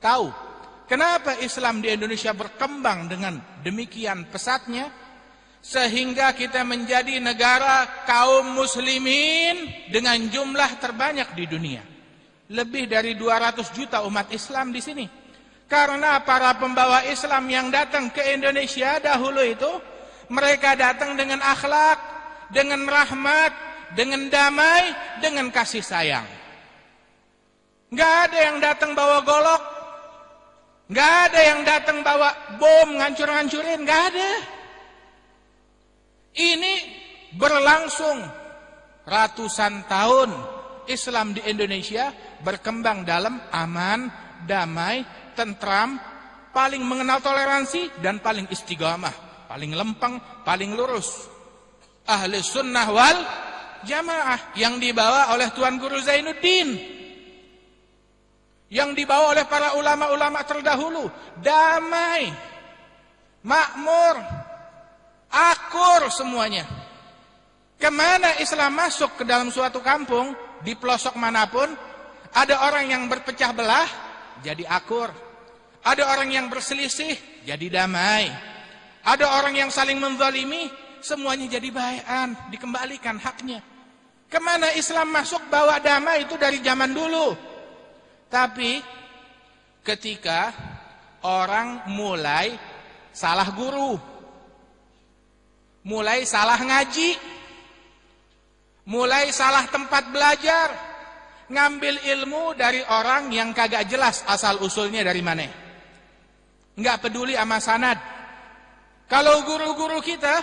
tahu kenapa Islam di Indonesia berkembang dengan demikian pesatnya, sehingga kita menjadi negara kaum muslimin dengan jumlah terbanyak di dunia. Lebih dari 200 juta umat Islam di sini. Karena para pembawa Islam yang datang ke Indonesia dahulu itu, mereka datang dengan akhlak, dengan rahmat, dengan damai, dengan kasih sayang. Nggak ada yang datang bawa golok, nggak ada yang datang bawa bom ngancur-ngancurin, nggak ada. Ini berlangsung ratusan tahun. Islam di Indonesia berkembang dalam aman, damai, tentram, paling mengenal toleransi, dan paling istiqamah, paling lempeng, paling lurus. Ahli sunnah wal jamaah yang dibawa oleh Tuan Guru Zainuddin, yang dibawa oleh para ulama-ulama terdahulu, damai, makmur, akur semuanya. Kemana Islam masuk ke dalam suatu kampung, di pelosok manapun, ada orang yang berpecah belah, jadi akur. Ada orang yang berselisih, jadi damai. Ada orang yang saling menzalimi, semuanya jadi baikan, dikembalikan haknya. Kemana Islam masuk bawa damai itu dari zaman dulu. Tapi ketika orang mulai salah guru, mulai salah ngaji, mulai salah tempat belajar, ngambil ilmu dari orang yang kagak jelas asal usulnya dari mana, nggak peduli sama sanad. Kalau guru-guru kita,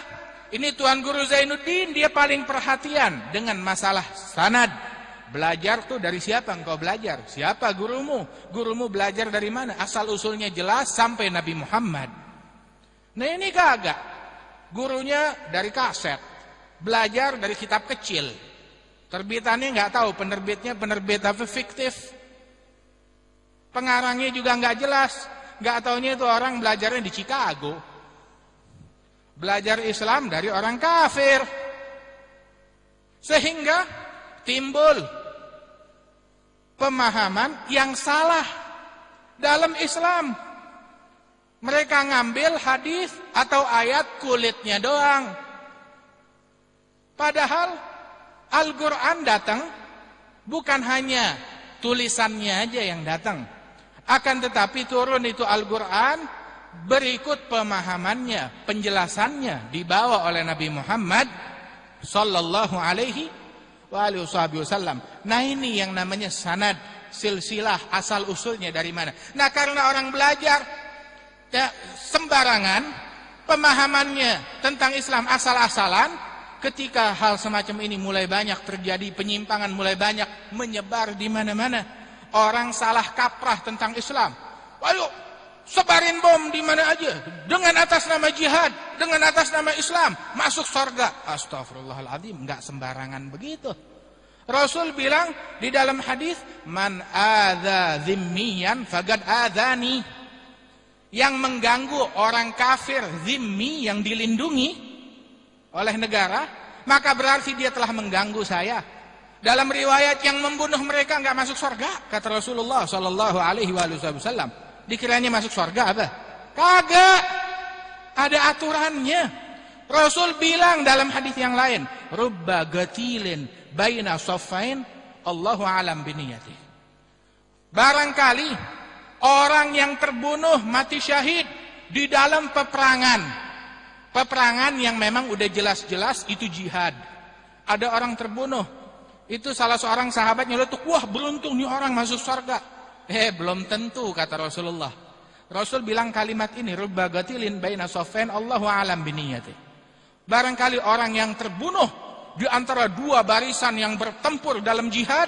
ini Tuan Guru Zainuddin, dia paling perhatian dengan masalah sanad. Belajar tuh dari siapa engkau belajar? Siapa gurumu? Gurumu belajar dari mana? Asal usulnya jelas sampai Nabi Muhammad. Nah ini kagak. Gurunya dari kaset, belajar dari kitab kecil. Terbitannya nggak tahu, penerbitnya penerbit apa fiktif. Pengarangnya juga nggak jelas. Nggak taunya itu orang belajarnya di Chicago. Belajar Islam dari orang kafir. Sehingga timbul pemahaman yang salah dalam Islam. Mereka ngambil hadis atau ayat kulitnya doang. Padahal Al-Quran datang bukan hanya tulisannya aja yang datang, akan tetapi turun itu Al-Quran berikut pemahamannya, penjelasannya dibawa oleh Nabi Muhammad sallallahu alaihi wasallam. Nah ini yang namanya sanad, silsilah, asal usulnya dari mana. Nah karena orang belajar ya, sembarangan, pemahamannya tentang Islam asal-asalan, ketika hal semacam ini mulai banyak terjadi, penyimpangan mulai banyak menyebar di mana-mana. Orang salah kaprah tentang Islam. Ayo sebarin bom di mana aja dengan atas nama jihad, dengan atas nama Islam, masuk surga. Astagfirullahaladzim, enggak sembarangan begitu. Rasul bilang di dalam hadis, man adza zimmiyan faqad adzani. Yang mengganggu orang kafir zimmi yang dilindungi oleh negara, maka berarti dia telah mengganggu saya. Dalam riwayat yang membunuh mereka enggak masuk surga, kata Rasulullah sallallahu alaihi wasallam. Dikiranya masuk surga apa? Kagak. Ada aturannya. Rasul bilang dalam hadis yang lain, rubba gatilin baina saffain Allahu alam biniyati. Barangkali orang yang terbunuh mati syahid di dalam peperangan yang memang udah jelas-jelas itu jihad. Ada orang terbunuh, itu salah seorang sahabat nyeletuk, wah beruntung nih orang masuk surga. Belum tentu, kata Rasulullah. Rasul bilang kalimat ini, rubba gatilin baina saffain Allahu alam biniyati. Barangkali orang yang terbunuh di antara dua barisan yang bertempur dalam jihad,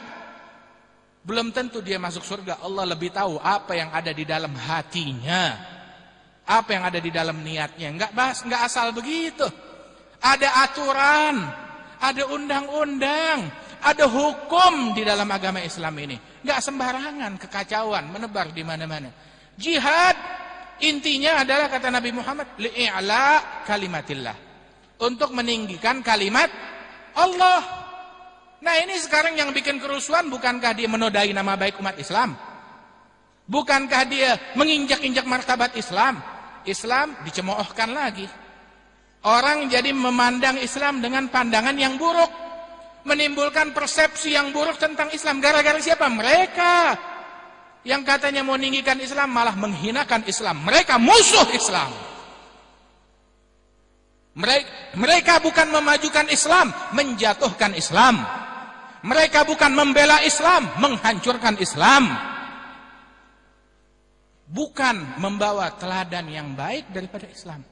belum tentu dia masuk surga. Allah lebih tahu apa yang ada di dalam hatinya, apa yang ada di dalam niatnya. Enggak asal begitu. Ada aturan, ada undang-undang, ada hukum di dalam agama Islam ini. Enggak sembarangan, kekacauan menebar di mana-mana. Jihad intinya adalah kata Nabi Muhammad, li'ila kalimatillah, untuk meninggikan kalimat Allah. Nah ini sekarang yang bikin kerusuhan, bukankah dia menodai nama baik umat Islam? Bukankah dia menginjak-injak martabat Islam? Islam dicemoohkan lagi. Orang jadi memandang Islam dengan pandangan yang buruk, menimbulkan persepsi yang buruk tentang Islam. Gara-gara siapa? Mereka yang katanya mau meninggikan Islam malah menghinakan Islam. Mereka musuh Islam. Mereka bukan memajukan Islam, menjatuhkan Islam. Mereka bukan membela Islam, menghancurkan Islam. Bukan membawa teladan yang baik daripada Islam.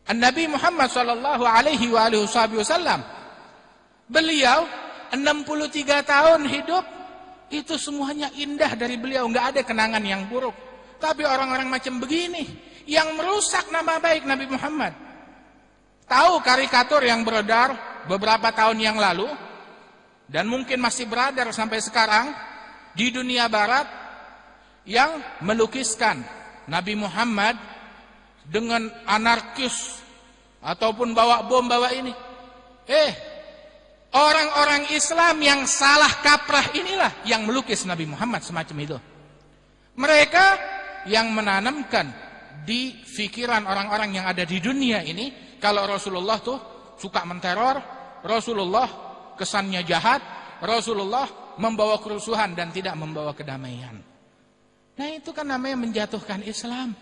Nabi Muhammad sallallahu alaihi wasallam, beliau 63 tahun hidup, itu semuanya indah dari beliau, nggak ada kenangan yang buruk. Tapi orang-orang macam begini yang merusak nama baik Nabi Muhammad. Tahu karikatur yang beredar beberapa tahun yang lalu dan mungkin masih beredar sampai sekarang di dunia barat, yang melukiskan Nabi Muhammad dengan anarkis ataupun bawa bom bawa ini. Orang-orang Islam yang salah kaprah inilah yang melukis Nabi Muhammad semacam itu. Mereka yang menanamkan di pikiran orang-orang yang ada di dunia ini, kalau Rasulullah tuh suka menteror, Rasulullah kesannya jahat, Rasulullah membawa kerusuhan dan tidak membawa kedamaian. Nah itu kan namanya menjatuhkan Islam.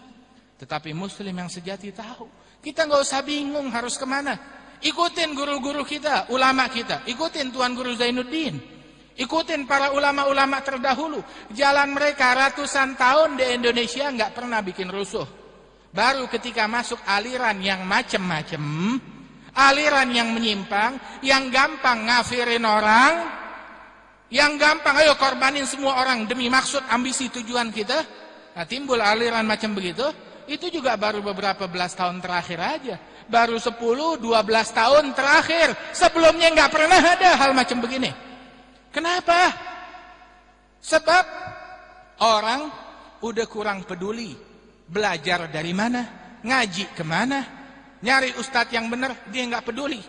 Tetapi Muslim yang sejati tahu, kita nggak usah bingung harus kemana. Ikutin guru-guru kita, ulama kita. Ikutin Tuan Guru Zainuddin. Ikutin para ulama-ulama terdahulu. Jalan mereka ratusan tahun di Indonesia nggak pernah bikin rusuh. Baru ketika masuk aliran yang macem-macem, aliran yang menyimpang, yang gampang ngafirin orang, yang gampang ayo korbanin semua orang demi maksud ambisi tujuan kita. Nah, timbul aliran macam begitu. Itu juga baru beberapa belas tahun terakhir aja. Baru 10-12 tahun terakhir. Sebelumnya nggak pernah ada hal macam begini. Kenapa? Sebab orang udah kurang peduli. Belajar dari mana? Ngaji kemana? Nyari ustadz yang benar, dia nggak peduli.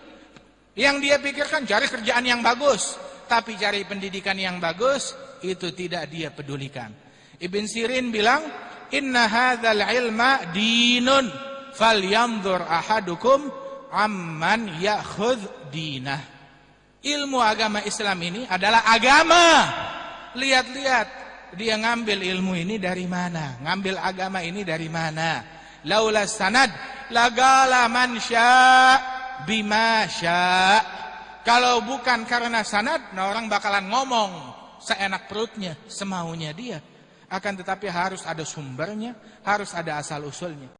Yang dia pikirkan cari kerjaan yang bagus. Tapi cari pendidikan yang bagus, itu tidak dia pedulikan. Ibn Sirin bilang, inna hadzal ilma dinun falyanzur ahadukum amman ya'khudh dinah. Ilmu agama Islam ini adalah agama. Lihat-lihat dia ngambil ilmu ini dari mana, ngambil agama ini dari mana. Laula sanad lagala man sya' bima sya'. Kalau bukan karena sanad, nah orang bakalan ngomong seenak perutnya, semaunya dia. Akan tetapi harus ada sumbernya, harus ada asal usulnya.